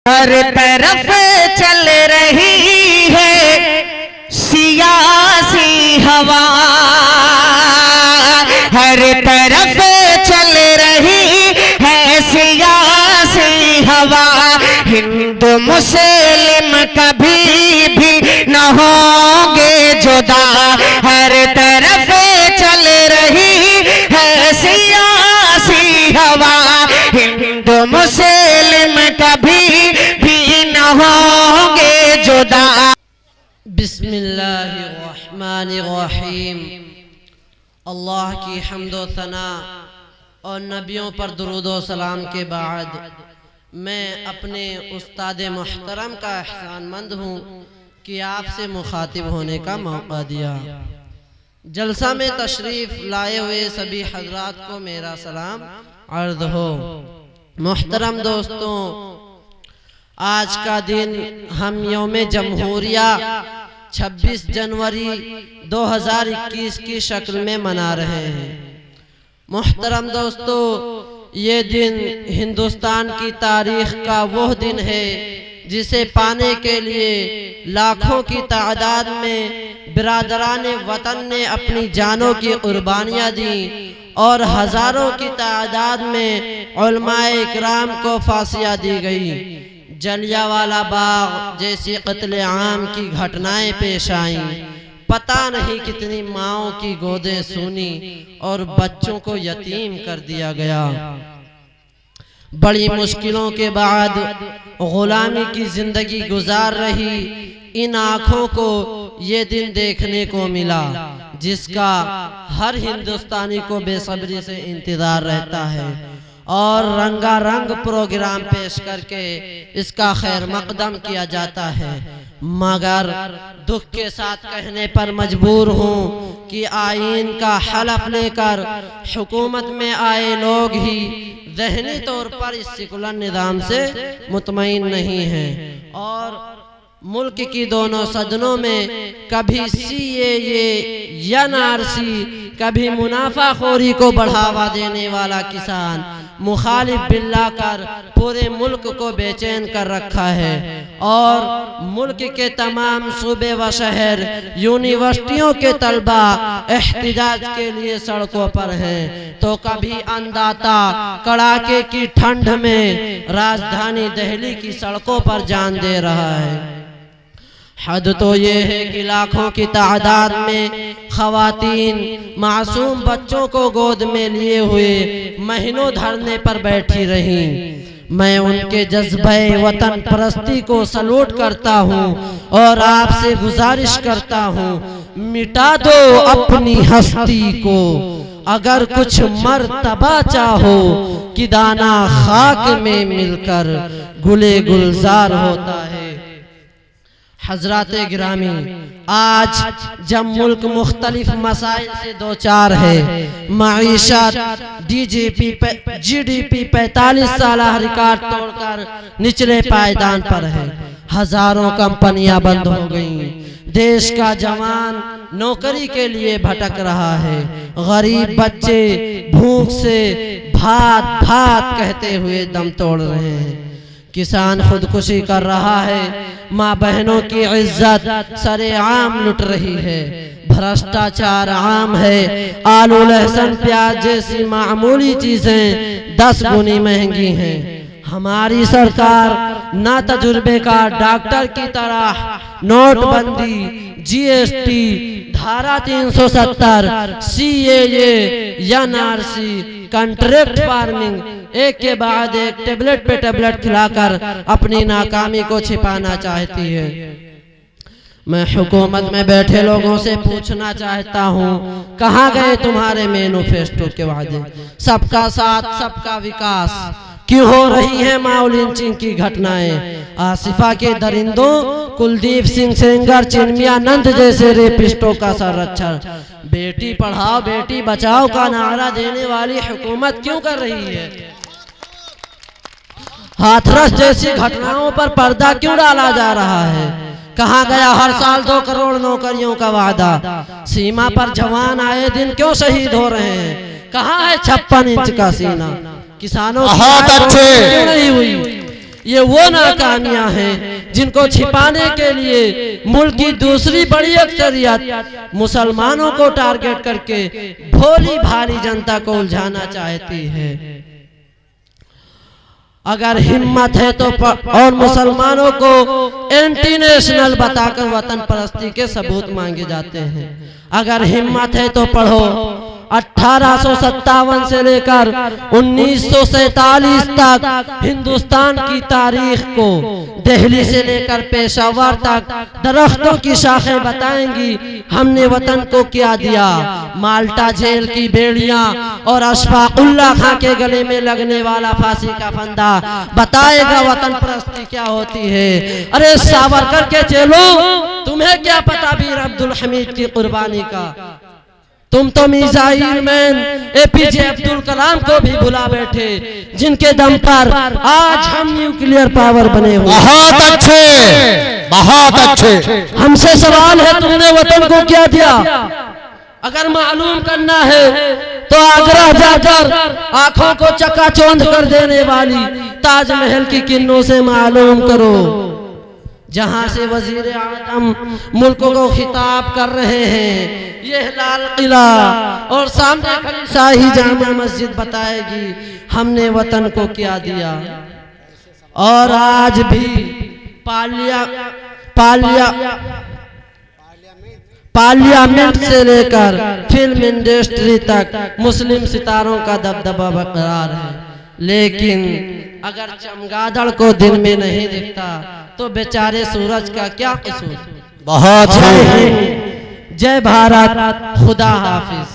हर तरफ चल रही है सियासी हवा, हर तरफ चल रही है सियासी हवा। हिंदू मुस्लिम कभी भी न होंगे जुदा, हर तरफ चल रही है सियासी हवा। हिंदू मुस्लिम कभी भी न होंगे जुदा। बिस्मिल्लाहिर्रहमानिर्रहीम। अल्लाह की हम्दो सना और नबियों पर दुरूद व सलाम के बाद मैं अपने उस्ताद मुहतरम का एहसानमंद हूँ कि आपसे मुखातिब होने का मौका दिया। जलसा में तशरीफ़ लाए हुए सभी हजरात को मेरा सलाम अर्ज़ हो। मुहतरम दोस्तों, आज का दिन हम यौम जमहूरिया 26 जनवरी 2021 की शक्ल में मना रहे हैं। मुहतरम दोस्तों, ये दिन हिंदुस्तान की तारीख का वह दिन है जिसे पाने के लिए लाखों की तादाद में बिरादरान वतन ने अपनी जानों की कुर्बानियाँ दी और हजारों की तादाद में उलमाए इकराम को फांसियाँ दी गई। जलियांवाला बाग जैसी कत्ले आम की घटनाएं पेश आईं। पता नहीं कितनी माओं की गोदें सूनी और बच्चों को यतीम कर दिया गया। बड़ी मुश्किलों के बाद गुलामी की जिंदगी गुजार रही इन आँखों को ये दिन देखने को मिला जिसका हर हिंदुस्तानी को बेसब्री से इंतजार रहता है और रंगारंग प्रोग्राम पेश करके इसका खैर मकदम किया जाता है। मगर दुख के साथ कहने पर मजबूर हूँ कि आईन का हलफ लेकर हुकूमत में आए लोग ही ज़हनी तौर पर इस सेकुलर निज़ाम से मुतमईन नहीं हैं और मुल्क की दोनों सदनों में कभी CAA या NRC, कभी मुनाफाखोरी को बढ़ावा देने वाला किसान मुखालिफ बिल लाकर पूरे मुल्क को बेचैन कर रखा है और मुल्क के तमाम सूबे व शहर यूनिवर्सिटियों के तलबा एहतिजाज के लिए सड़कों पर हैं, तो कभी अंदाता कड़ाके की ठंड में राजधानी दिल्ली की सड़कों पर जान दे रहा है। हद तो ये है कि लाखों की तादाद में खवातीन मासूम बच्चों को गोद में लिए हुए महीनों धरने पर बैठी रहीं। मैं उनके जज्बे वतन परस्ती को सलूट करता हूँ और आपसे गुजारिश करता हूँ, मिटा दो अपनी हस्ती को अगर कुछ मर्तबा चाहो कि दाना खाक में मिलकर गुले गुलजार होता है। हजराते गिरामी, आज जब मुल्क मुख्तलिफ मसाइल से दो चार है, मईशत GDP 45 साल रिकॉर्ड तोड़कर निचले पायदान पर है, हजारों कंपनियां बंद हो गईं, देश का जवान नौकरी के लिए भटक रहा है, गरीब बच्चे भूख से भात भात कहते हुए दम तोड़ रहे हैं, किसान खुदकुशी कर रहा है, माँ बहनों की इज्जत सरेआम लुट रही है, भ्रष्टाचार आम है, आलू लहसुन प्याज जैसी मामूली चीजें 10 गुनी महंगी हैं। हमारी सरकार ना तजुर्बेकार डॉक्टर की तरह नोटबंदी, GST, धारा 370, CAA या NRC, कॉन्ट्रैक्ट फार्मिंग, एक के बाद एक टेबलेट पे टेबलेट खिलाकर अपनी नाकामी को छिपाना चाहती है। मैं हुकूमत में बैठे लोगों से पूछना चाहता हूँ, कहाँ गए तुम्हारे मैनिफेस्टो के वादे? सबका साथ सबका विकास। क्यों हो रही है माओ लिंचिंग की घटनाएं? आसिफा के दरिंदों, कुलदीप सिंह सेंगर, चिन्मयानंद जैसे रेपिस्टों का संरक्षण। बेटी पढ़ाओ बेटी बचाओ का नारा देने वाली हुकूमत क्यों कर रही है? हाथरस जैसी घटनाओं पर पर्दा क्यों डाला जा रहा है? कहाँ गया हर साल 2 करोड़ नौकरियों का वादा? सीमा पर जवान आए दिन क्यों शहीद हो रहे हैं? कहाँ है 56 इंच का सीना? किसानों की क्यों नहीं हुई? ये वो नाकामियां हैं जिनको छिपाने के लिए मुल्क की दूसरी बड़ी अक्सरियत मुसलमानों को टारगेट करके भोली भाली जनता को उलझाना चाहती है। अगर हिम्मत है तो और मुसलमानों को एंटी नेशनल बताकर वतन परस्ती के सबूत मांगे जाते हैं। अगर हिम्मत है तो पढ़ो 1857 से लेकर 1947 तक हिंदुस्तान की तारीख को दिल्ली से लेकर पेशावर तक दरख्तों की शाखें बताएंगी हमने वतन को क्या दिया। माल्टा जेल की बेड़ियां और अशफाकुल्ला खां के गले में लगने वाला फांसी का फंदा बताएगा वतन परस्ती क्या होती है। अरे सावरकर के चेलो, तुम्हें क्या पता वीर अब्दुल हमीद की कुर्बानी का। तुम तो missile man APJ Abdul Kalam को भी भुला बैठे, जिनके दम पर आज हम न्यूक्लियर पावर बने हुए। बहुत अच्छे, बहुत अच्छे। हमसे सवाल है, तुमने वतन को क्या दिया? अगर मालूम करना है तो आगरा जाकर आंखों को चकाचौंध कर देने वाली ताजमहल की किन्नों से मालूम करो, जहां से वजीर आजम मुल्क को खिताब कर रहे हैं। ये लाल किला और सामने खड़ी शाही जामा मस्जिद बताएगी हमने वतन को क्या दिया। और आज भी पार्लियामेंट से लेकर फिल्म इंडस्ट्री तक मुस्लिम सितारों का दबदबा बरकरार है। लेकिन अगर चमगादड़ को दिन में नहीं दिखता तो बेचारे सूरज का क्या कसूर। बहुत जय भारत, खुदा हाफिज।